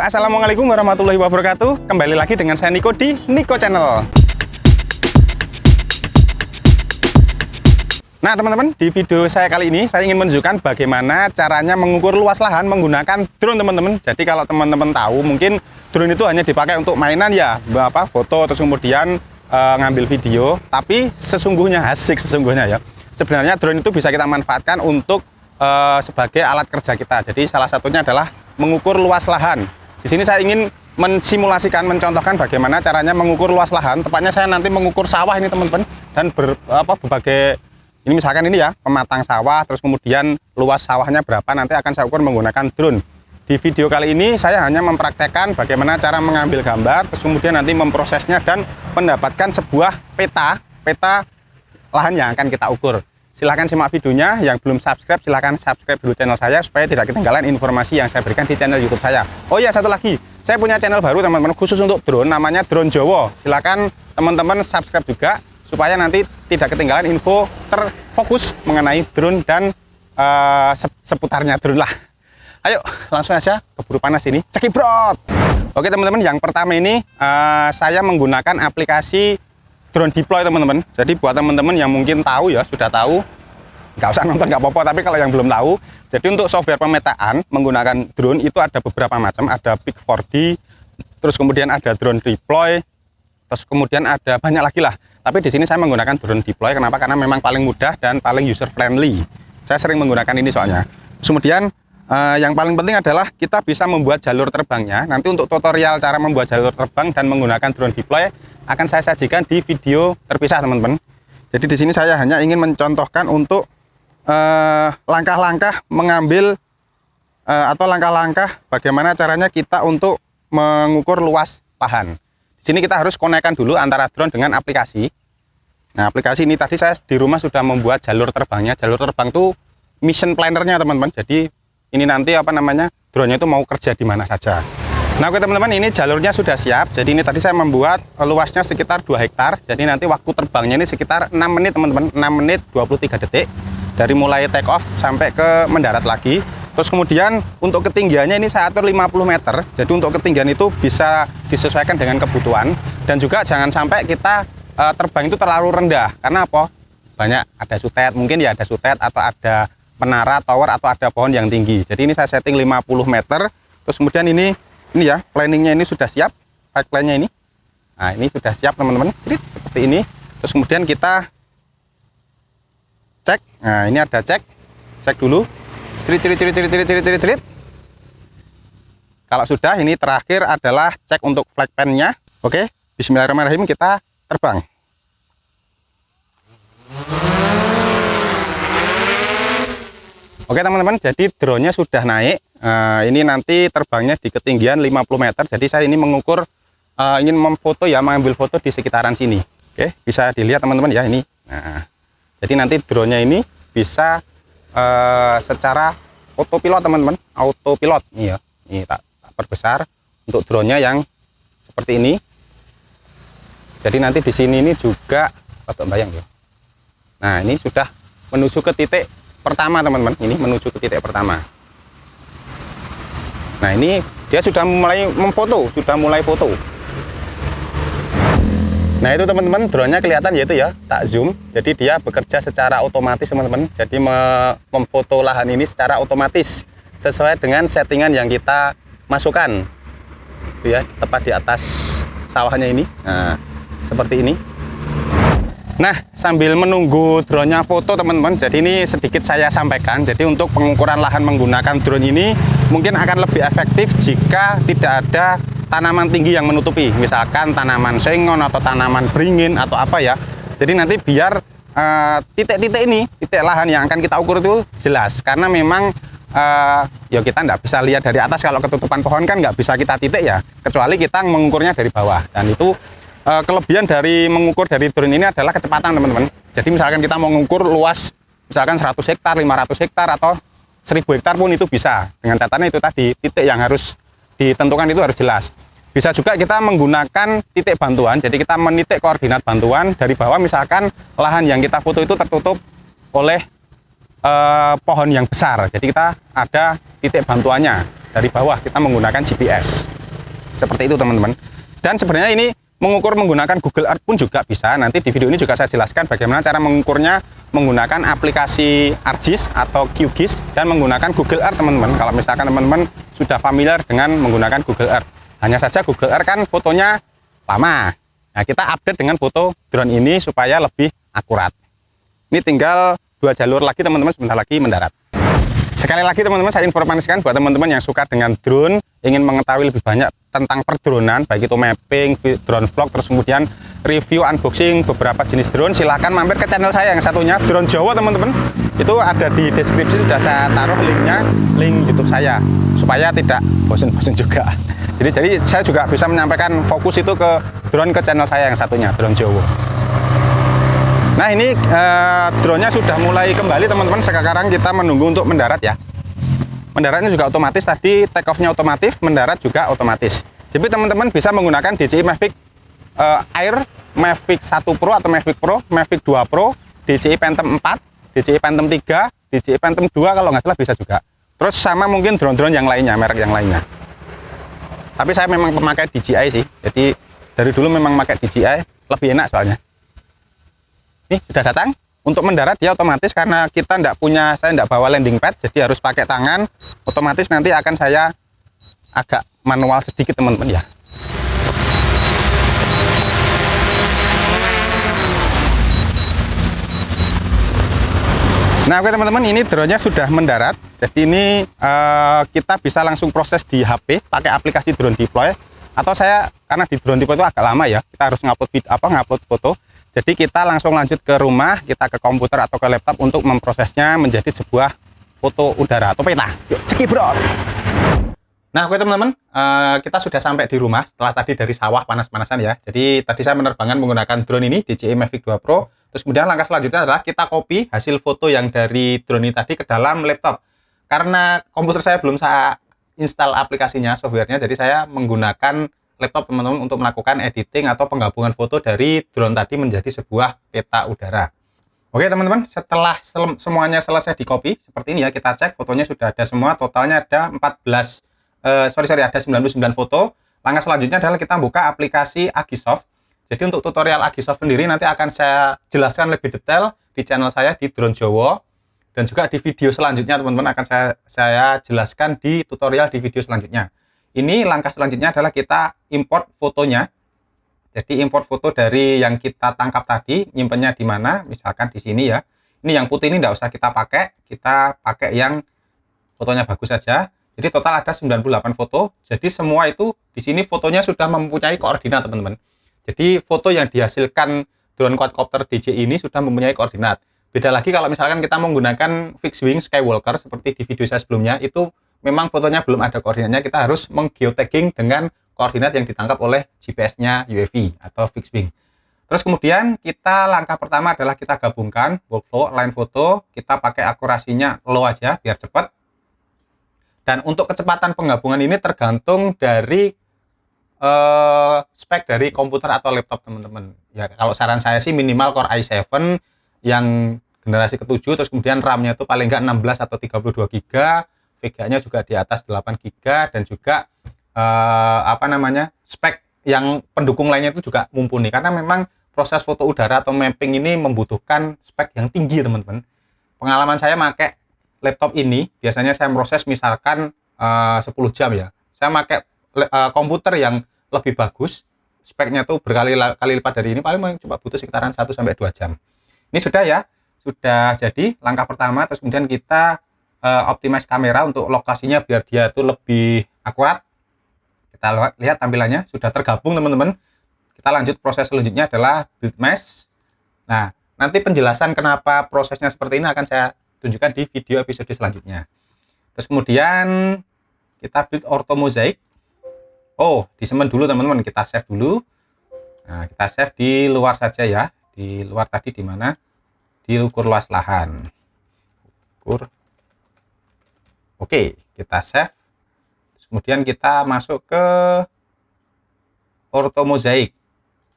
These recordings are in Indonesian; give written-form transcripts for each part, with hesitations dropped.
assalamualaikum warahmatullahi wabarakatuh. Kembali lagi dengan saya Niko di Niko Channel. Nah teman-teman, di video saya kali ini saya ingin menunjukkan bagaimana caranya mengukur luas lahan menggunakan drone teman-teman. Jadi kalau teman-teman tahu mungkin drone itu hanya dipakai untuk mainan ya, foto terus kemudian ngambil video. Tapi sesungguhnya asik sesungguhnya ya. Sebenarnya drone itu bisa kita manfaatkan untuk sebagai alat kerja kita. Jadi salah satunya adalah mengukur luas lahan. Di sini saya ingin mensimulasikan, mencontohkan bagaimana caranya mengukur luas lahan. Tepatnya saya nanti mengukur sawah ini teman-teman, dan berbagai ini misalkan ini ya pematang sawah, terus kemudian luas sawahnya berapa nanti akan saya ukur menggunakan drone. Di video kali ini saya hanya mempraktekkan bagaimana cara mengambil gambar, terus kemudian nanti memprosesnya dan mendapatkan sebuah peta lahan yang akan kita ukur. Silahkan simak videonya. Yang belum subscribe silahkan subscribe dulu channel saya supaya tidak ketinggalan informasi yang saya berikan di channel YouTube saya. Oh ya, satu lagi, saya punya channel baru teman-teman khusus untuk drone, namanya Drone Jowo. Silahkan teman-teman subscribe juga supaya nanti tidak ketinggalan info terfokus mengenai drone dan seputarnya drone lah. Ayo langsung aja keburu panas ini, cekibrot. Oke teman-teman, yang pertama ini saya menggunakan aplikasi Drone Deploy teman-teman. Jadi buat teman-teman yang mungkin tahu ya, sudah tahu, nggak usah nonton nggak apa-apa, tapi kalau yang belum tahu, jadi untuk software pemetaan menggunakan drone itu ada beberapa macam, ada Pik4D, terus kemudian ada Drone Deploy, terus kemudian ada banyak lagi lah. Tapi di sini saya menggunakan Drone Deploy. Kenapa? Karena memang paling mudah dan paling user friendly. Saya sering menggunakan ini soalnya. Kemudian yang paling penting adalah kita bisa membuat jalur terbangnya. Nanti untuk tutorial cara membuat jalur terbang dan menggunakan Drone Deploy akan saya sajikan di video terpisah teman-teman. Jadi di sini saya hanya ingin mencontohkan untuk langkah-langkah mengambil atau langkah-langkah bagaimana caranya kita untuk mengukur luas lahan. Di sini kita harus konekkan dulu antara drone dengan aplikasi. Nah, aplikasi ini tadi saya di rumah sudah membuat jalur terbangnya. Jalur terbang itu mission planner-nya teman-teman. Jadi ini nanti drone-nya itu mau kerja di mana saja. Nah oke teman-teman, ini jalurnya sudah siap. Jadi ini tadi saya membuat luasnya sekitar 2 hektar. Jadi nanti waktu terbangnya ini sekitar 6 menit teman-teman, 6 menit 23 detik dari mulai take off sampai ke mendarat lagi. Terus kemudian untuk ketinggiannya ini saya atur 50 meter. Jadi untuk ketinggian itu bisa disesuaikan dengan kebutuhan. Dan juga jangan sampai kita terbang itu terlalu rendah. Karena apa? Banyak ada sutet, mungkin ya ada sutet atau ada menara, tower, atau ada pohon yang tinggi. Jadi ini saya setting 50 meter. Terus kemudian ini ya, planningnya ini sudah siap. Pipeline-nya ini. Nah ini sudah siap teman-teman. Seperti ini. Terus kemudian kita cek. Nah ini ada cek dulu. Cerit. Kalau sudah, ini terakhir adalah cek untuk flight pan-nya. Oke, bismillahirrahmanirrahim, kita terbang. Oke teman-teman, jadi drone-nya sudah naik. Ini nanti terbangnya di ketinggian 50 meter. Jadi saya ini mengukur, ingin memfoto ya, mengambil foto di sekitaran sini. Oke, bisa dilihat teman-teman ya ini. Nah, jadi nanti drone-nya ini bisa secara autopilot teman-teman, autopilot nih ya. Ini tak perbesar untuk drone-nya yang seperti ini. Jadi nanti di sini ini juga patut bayang ya. Nah ini sudah menuju ke titik pertama teman-teman. Ini menuju ke titik pertama. Nah ini dia sudah mulai memfoto, sudah mulai foto. Nah itu teman-teman, drone-nya kelihatan yaitu ya, tak zoom. Jadi dia bekerja secara otomatis teman-teman. Jadi memfoto lahan ini secara otomatis sesuai dengan settingan yang kita masukkan. Itu ya, tepat di atas sawahnya ini. Nah, seperti ini. Nah, sambil menunggu drone-nya foto teman-teman, jadi ini sedikit saya sampaikan. Jadi untuk pengukuran lahan menggunakan drone ini mungkin akan lebih efektif jika tidak ada tanaman tinggi yang menutupi, misalkan tanaman sengon atau tanaman beringin atau apa ya. Jadi nanti biar titik-titik ini, titik lahan yang akan kita ukur itu jelas. Karena memang ya kita nggak bisa lihat dari atas, kalau ketutupan pohon kan nggak bisa kita titik ya, kecuali kita mengukurnya dari bawah. Dan itu kelebihan dari mengukur dari drone ini adalah kecepatan teman-teman. Jadi misalkan kita mau mengukur luas misalkan 100 hektar, 500 hektar atau 1000 hektar pun itu bisa. Dengan catatannya itu tadi, titik yang harus ditentukan itu harus jelas. Bisa juga kita menggunakan titik bantuan. Jadi kita menitik koordinat bantuan dari bawah, misalkan lahan yang kita foto itu tertutup oleh pohon yang besar. Jadi kita ada titik bantuannya. dari bawah kita menggunakan GPS. Seperti itu teman-teman. Dan sebenarnya ini mengukur menggunakan Google Earth pun juga bisa. Nanti di video ini juga saya jelaskan bagaimana cara mengukurnya menggunakan aplikasi ArcGIS atau QGIS dan menggunakan Google Earth teman-teman. Kalau misalkan teman-teman sudah familiar dengan menggunakan Google Earth. Hanya saja Google Earth kan fotonya lama. Nah, kita update dengan foto drone ini supaya lebih akurat. Ini tinggal 2 jalur lagi teman-teman, sebentar lagi mendarat. Sekali lagi teman-teman, saya informasikan buat teman-teman yang suka dengan drone, ingin mengetahui lebih banyak tentang perdronan, baik itu mapping, drone vlog, terus kemudian review, unboxing beberapa jenis drone, silahkan mampir ke channel saya yang satunya, Drone Jawa teman-teman. Itu ada di deskripsi, sudah saya taruh linknya, link YouTube saya, supaya tidak bosen-bosen juga. Jadi saya juga bisa menyampaikan fokus itu ke drone ke channel saya yang satunya, Drone Jawa. Nah ini drone-nya sudah mulai kembali teman-teman. Sekarang kita menunggu untuk mendarat ya. Mendaratnya juga otomatis, tadi take off-nya otomatis, mendarat juga otomatis. Jadi teman-teman bisa menggunakan DJI Mavic Air, Mavic 1 Pro atau Mavic Pro, Mavic 2 Pro, DJI Phantom 4, DJI Phantom 3, DJI Phantom 2 kalau nggak salah bisa juga. Terus sama mungkin drone-drone yang lainnya, merek yang lainnya. Tapi saya memang pemakai DJI sih. Jadi dari dulu memang pakai DJI, lebih enak soalnya. Nih sudah datang. Untuk mendarat dia otomatis karena kita saya tidak bawa landing pad, jadi harus pakai tangan. Otomatis nanti akan saya agak manual sedikit teman-teman ya. Nah oke teman-teman, ini drone-nya sudah mendarat. Jadi ini kita bisa langsung proses di HP pakai aplikasi Drone Deploy. Atau saya karena di Drone Deploy itu agak lama ya, kita harus ngupload foto. Jadi kita langsung lanjut ke rumah, kita ke komputer atau ke laptop untuk memprosesnya menjadi sebuah foto udara atau peta. Yuk, cekibrot! Nah, oke teman-teman, kita sudah sampai di rumah setelah tadi dari sawah panas-panasan ya. Jadi tadi saya menerbangkan menggunakan drone ini, DJI Mavic 2 Pro. Terus kemudian langkah selanjutnya adalah kita copy hasil foto yang dari drone ini tadi ke dalam laptop. Karena komputer saya belum saya install aplikasinya, softwarenya, jadi saya menggunakan laptop teman-teman untuk melakukan editing atau penggabungan foto dari drone tadi menjadi sebuah peta udara. Oke teman-teman, setelah semuanya selesai di copy seperti ini ya, kita cek fotonya sudah ada semua, totalnya ada ada 99 foto. Langkah selanjutnya adalah kita buka aplikasi Agisoft. Jadi untuk tutorial Agisoft sendiri nanti akan saya jelaskan lebih detail di channel saya di Drone Jawa, dan juga di video selanjutnya teman-teman akan saya jelaskan di tutorial di video selanjutnya. Ini langkah selanjutnya adalah kita import fotonya. Jadi import foto dari yang kita tangkap tadi, nyimpennya di mana? Misalkan di sini ya. Ini yang putih ini tidak usah kita pakai yang fotonya bagus saja. Jadi total ada 98 foto. Jadi semua itu di sini fotonya sudah mempunyai koordinat teman-teman. Jadi foto yang dihasilkan drone quadcopter DJI ini sudah mempunyai koordinat. Beda lagi kalau misalkan kita menggunakan fixed wing Skywalker seperti di video saya sebelumnya, itu memang fotonya belum ada koordinatnya, kita harus meng-geotagging dengan koordinat yang ditangkap oleh GPS-nya UAV atau fixed wing. Terus kemudian kita langkah pertama adalah kita gabungkan workflow, line foto, kita pakai akurasinya low aja biar cepat. Dan untuk kecepatan penggabungan ini tergantung dari spek dari komputer atau laptop teman-teman. Ya kalau saran saya sih minimal Core i7 yang generasi ke-7, terus kemudian RAM-nya itu paling nggak 16 atau 32 GB. Vega-nya juga di atas 8 GB dan juga spek yang pendukung lainnya itu juga mumpuni karena memang proses foto udara atau mapping ini membutuhkan spek yang tinggi teman-teman. Pengalaman saya pakai laptop ini biasanya saya proses misalkan 10 jam ya. Saya pakai komputer yang lebih bagus, speknya tuh berkali-kali lipat dari ini, paling cuma butuh sekitaran 1-2 jam. Ini sudah ya, sudah jadi langkah pertama. Terus kemudian kita optimize kamera untuk lokasinya biar dia tuh lebih akurat. Kita lihat tampilannya sudah tergabung teman-teman. Kita lanjut proses selanjutnya adalah build mesh. Nah nanti penjelasan kenapa prosesnya seperti ini akan saya tunjukkan di video episode selanjutnya. Terus kemudian kita build ortho mosaic. Oh, disemen dulu teman-teman, kita save dulu. Nah, kita save di luar saja ya. Di luar tadi di mana? Di ukur luas lahan. Oke, kita save. Terus kemudian kita masuk ke ortho mosaic.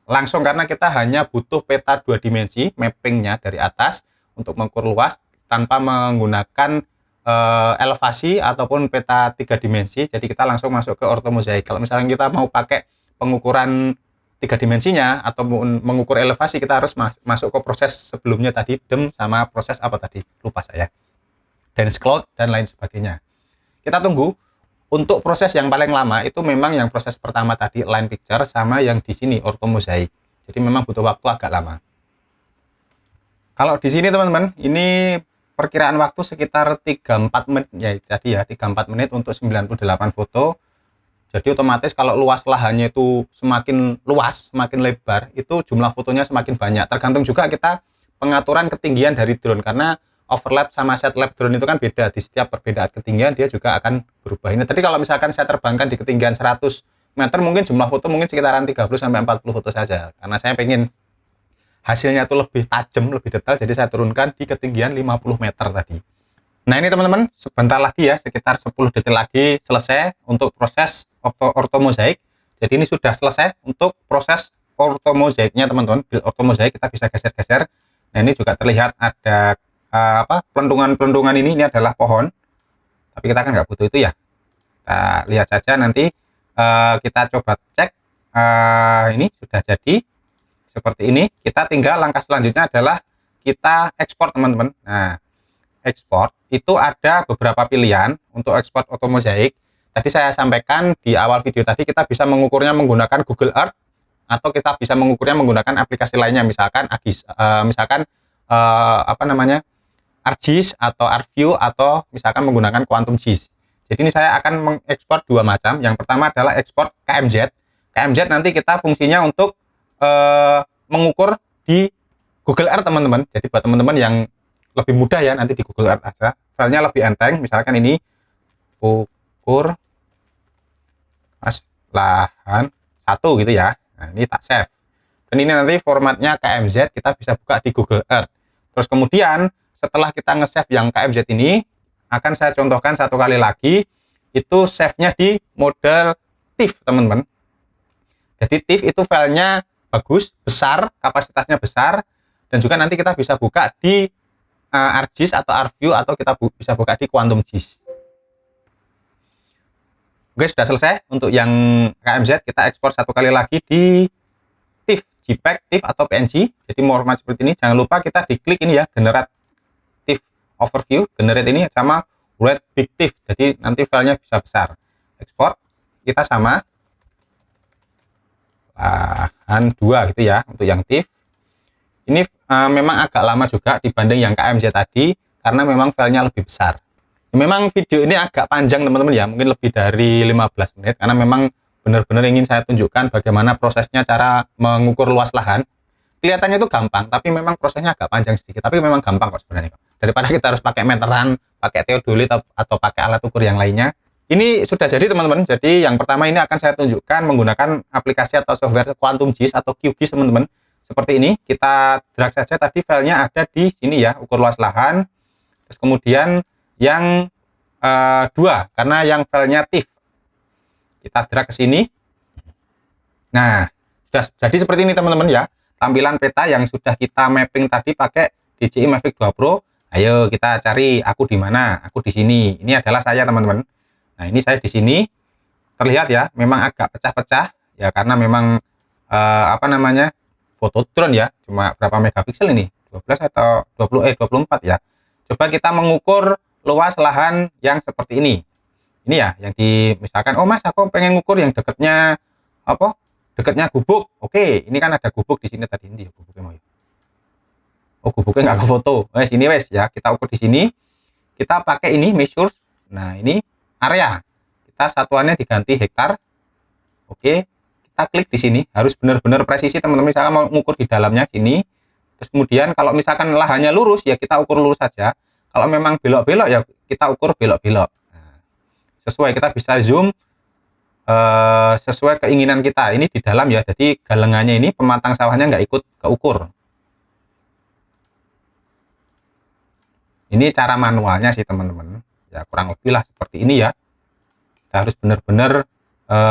Langsung karena kita hanya butuh peta 2 dimensi, mappingnya dari atas untuk mengukur luas tanpa menggunakan elevasi ataupun peta 3 dimensi. Jadi kita langsung masuk ke ortomozaik. Kalau misalnya kita mau pakai pengukuran 3 dimensinya ataupun mengukur elevasi, kita harus masuk ke proses sebelumnya tadi, DEM sama proses apa tadi, lupa saya, dance cloud dan lain sebagainya. Kita tunggu. Untuk proses yang paling lama itu memang yang proses pertama tadi, line picture, sama yang di sini ortomozaik. Jadi memang butuh waktu agak lama. Kalau di sini teman-teman, ini perkiraan waktu sekitar 3-4 menit ya tadi ya, 3-4 menit untuk 98 foto. Jadi otomatis kalau luas lahannya itu semakin luas, semakin lebar, itu jumlah fotonya semakin banyak. Tergantung juga kita pengaturan ketinggian dari drone, karena overlap sama set lap drone itu kan beda. Di setiap perbedaan ketinggian dia juga akan berubah. Ini tadi kalau misalkan saya terbangkan di ketinggian 100 meter, mungkin jumlah foto mungkin sekitaran 30-40 foto saja. Karena saya pengen hasilnya itu lebih tajam, lebih detail, jadi saya turunkan di ketinggian 50 meter tadi. Nah ini teman-teman, sebentar lagi ya, sekitar 10 detik lagi selesai untuk proses ortomozaik. Jadi ini sudah selesai untuk proses ortomozaiknya teman-teman. Build ortomozaik kita bisa geser-geser. Nah ini juga terlihat ada pelendungan-pelendungan ini adalah pohon, tapi kita kan nggak butuh itu ya. Kita lihat saja nanti, kita coba cek. Ini sudah jadi seperti ini. Kita tinggal langkah selanjutnya adalah kita ekspor teman-teman. Nah ekspor itu ada beberapa pilihan untuk ekspor ortomozaik. Tadi saya sampaikan di awal video tadi, kita bisa mengukurnya menggunakan Google Earth, atau kita bisa mengukurnya menggunakan aplikasi lainnya, misalkan ArcGIS atau ArcView, atau misalkan menggunakan Quantum GIS. Jadi ini saya akan mengekspor dua macam. Yang pertama adalah ekspor KMZ. KMZ nanti kita fungsinya untuk mengukur di Google Earth teman-teman. Jadi buat teman-teman yang lebih mudah ya, nanti di Google Earth aja. Filenya lebih enteng. Misalkan ini ukur lahan 1 gitu ya. Nah ini tak save. Dan ini nanti formatnya KMZ, kita bisa buka di Google Earth. Terus kemudian setelah kita nge-save yang KMZ ini, akan saya contohkan satu kali lagi, itu save-nya di model TIFF teman-teman. Jadi TIFF itu filenya bagus, besar, kapasitasnya besar, dan juga nanti kita bisa buka di ArcGIS atau ArcView, atau kita bisa buka di Quantum GIS. Oke, sudah selesai untuk yang KMZ. Kita ekspor satu kali lagi di TIFF, JPEG, TIFF atau PNG. Jadi format seperti ini. Jangan lupa kita diklik ini ya, generate TIFF overview, generate ini sama write big TIFF. Jadi nanti filenya bisa besar. Ekspor kita sama lahan 2 gitu ya untuk yang TIFF. Ini memang agak lama juga dibanding yang KMZ tadi, karena memang filenya lebih besar. Memang video ini agak panjang teman-teman ya, mungkin lebih dari 15 menit, karena memang benar-benar ingin saya tunjukkan bagaimana prosesnya cara mengukur luas lahan. Kelihatannya itu gampang, tapi memang prosesnya agak panjang sedikit, tapi memang gampang kok sebenarnya. Daripada kita harus pakai meteran, pakai teodolit, atau pakai alat ukur yang lainnya. Ini sudah jadi teman-teman. Jadi yang pertama ini akan saya tunjukkan menggunakan aplikasi atau software Quantum GIS atau QGIS teman-teman. Seperti ini, kita drag saja, tadi filenya ada di sini ya, ukur luas lahan. Terus kemudian yang 2, karena yang filenya TIFF, kita drag ke sini. Nah, sudah jadi seperti ini teman-teman ya, tampilan peta yang sudah kita mapping tadi pakai DJI Mavic 2 Pro. Ayo kita cari aku di mana. Aku di sini. Ini adalah saya teman-teman. Nah ini saya di sini. Terlihat ya, memang agak pecah-pecah ya, karena memang foto drone ya, cuma berapa megapiksel ini, 12 atau 24 ya. Coba kita mengukur luas lahan yang seperti ini ya, yang misalkan, oh mas aku pengen ngukur yang dekatnya dekatnya gubuk. Oke, ini kan ada gubuk di sini tadi, ini gubuknya mau. Oh gubuknya nggak ke foto. Sini wes ya, kita ukur di sini. Kita pakai ini measure. Nah ini area, kita satuannya diganti hektar. Oke, kita klik di sini, harus benar-benar presisi teman-teman. Misalkan mau mengukur di dalamnya sini, terus kemudian kalau misalkan lahannya lurus ya kita ukur lurus saja. Kalau memang belok-belok ya kita ukur belok-belok. Nah, sesuai, kita bisa zoom sesuai keinginan kita. Ini di dalam ya, jadi galengannya ini pematang sawahnya nggak ikut keukur. Ini cara manualnya sih teman-teman. Ya kurang lebih lah seperti ini ya. Kita harus benar-benar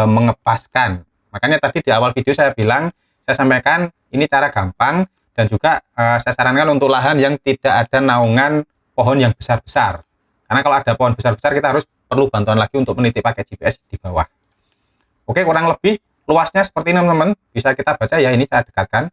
mengepaskan. Makanya tadi di awal video saya bilang, saya sampaikan ini cara gampang, dan juga saya sarankan untuk lahan yang tidak ada naungan pohon yang besar-besar. Karena kalau ada pohon besar-besar kita harus perlu bantuan lagi untuk meniti pakai GPS di bawah. Oke, kurang lebih luasnya seperti ini teman-teman. Bisa kita baca ya, ini saya dekatkan.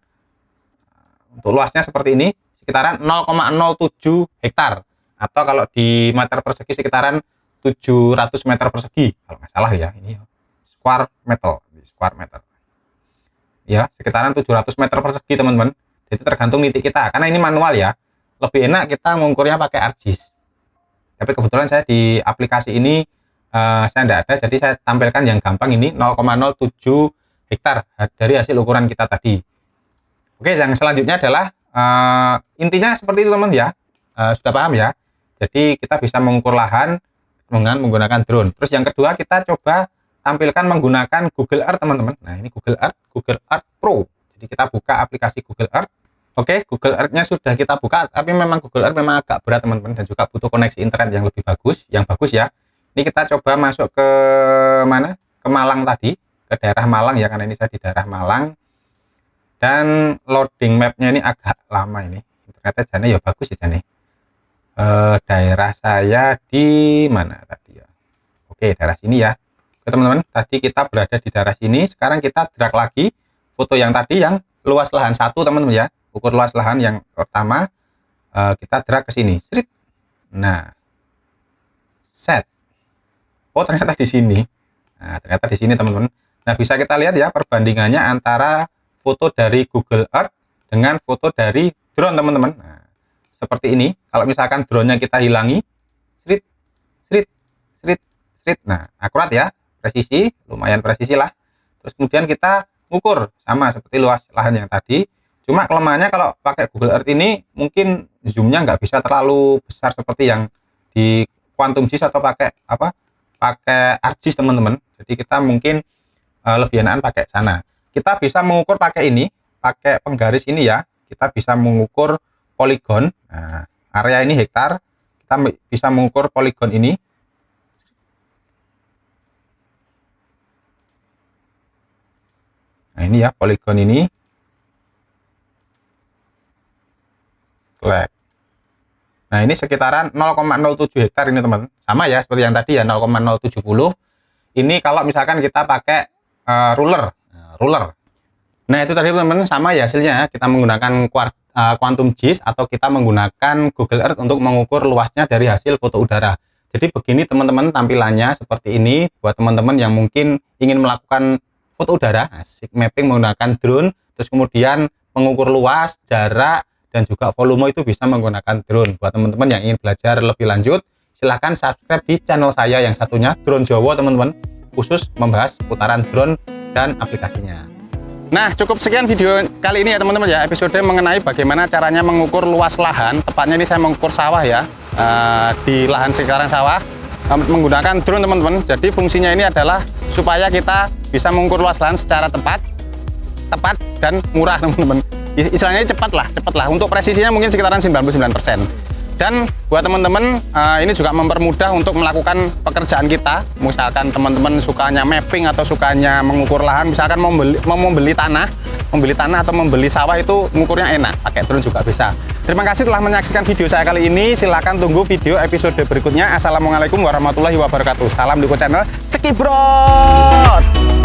Untuk luasnya seperti ini, sekitaran 0,07 hektar. Atau kalau di meter persegi sekitaran 700 meter persegi. Kalau nggak salah ya, ini square meter. Ya, sekitaran 700 meter persegi teman-teman. Jadi tergantung nitik kita. Karena ini manual ya. Lebih enak kita mengukurnya pakai ArcGIS. Tapi kebetulan saya di aplikasi ini saya tidak ada, jadi saya tampilkan yang gampang ini 0,07 hektar dari hasil ukuran kita tadi. Oke, yang selanjutnya adalah intinya seperti itu teman ya, sudah paham ya. Jadi kita bisa mengukur lahan dengan menggunakan drone. Terus yang kedua kita coba tampilkan menggunakan Google Earth teman-teman. Nah ini Google Earth Pro. Jadi kita buka aplikasi Google Earth. Oke, Google Earth-nya sudah kita buka, tapi memang Google Earth memang agak berat teman-teman dan juga butuh koneksi internet yang lebih bagus, ya. Ini kita coba masuk ke mana? Ke Malang tadi, ke daerah Malang ya, karena ini saya di daerah Malang. Dan loading map-nya ini agak lama ini. Internetnya jane ya bagus ya jane. Daerah saya di mana tadi ya? Oke, daerah sini ya. Oke teman-teman, tadi kita berada di daerah sini, sekarang kita drag lagi foto yang tadi yang luas lahan 1 teman-teman ya. Ukur luas lahan yang pertama, kita drag ke sini. Nah, set. Oh ternyata di sini. Nah ternyata di sini teman-teman. Nah bisa kita lihat ya perbandingannya antara foto dari Google Earth dengan foto dari drone teman-teman. Nah, seperti ini. Kalau misalkan drone-nya kita hilangi, nah akurat ya, presisi, lumayan presisi lah. Terus kemudian kita ukur sama seperti luas lahan yang tadi. Cuma kelemahannya kalau pakai Google Earth ini mungkin zoomnya nggak bisa terlalu besar seperti yang di Quantum GIS atau pakai ArcGIS teman-teman. Jadi kita mungkin lebih enakan pakai sana. Kita bisa mengukur pakai ini, pakai penggaris ini ya. Kita bisa mengukur poligon. Nah, area ini hektar. Kita bisa mengukur poligon ini. Nah ini ya poligon ini. Nah ini sekitaran 0,07 hektar ini teman, sama ya seperti yang tadi ya 0,070. Ini kalau misalkan kita pakai ruler. Nah itu tadi teman-teman sama ya hasilnya. Kita menggunakan Quantum GIS atau kita menggunakan Google Earth untuk mengukur luasnya dari hasil foto udara. Jadi begini teman-teman tampilannya seperti ini buat teman-teman yang mungkin ingin melakukan foto udara, asik mapping menggunakan drone, terus kemudian mengukur luas, jarak, dan juga volume itu bisa menggunakan drone. Buat teman-teman yang ingin belajar lebih lanjut, silahkan subscribe di channel saya yang satunya Drone Jowo teman-teman, khusus membahas putaran drone dan aplikasinya. Nah cukup sekian video kali ini ya teman-teman ya, episode mengenai bagaimana caranya mengukur luas lahan. Tepatnya ini saya mengukur sawah ya, di lahan sekitaran sawah menggunakan drone teman-teman. Jadi fungsinya ini adalah supaya kita bisa mengukur luas lahan secara tepat dan murah teman-teman. Istilahnya cepat lah. Untuk presisinya mungkin sekitaran 99%. Dan buat teman-teman ini juga mempermudah untuk melakukan pekerjaan kita. Misalkan teman-teman sukanya mapping atau sukanya mengukur lahan, misalkan mau membeli tanah atau membeli sawah, itu mengukurnya enak, pakai drone juga bisa. Terima kasih telah menyaksikan video saya kali ini. Silahkan tunggu video episode berikutnya. Assalamualaikum warahmatullahi wabarakatuh. Salam Diko Channel, cekibrot.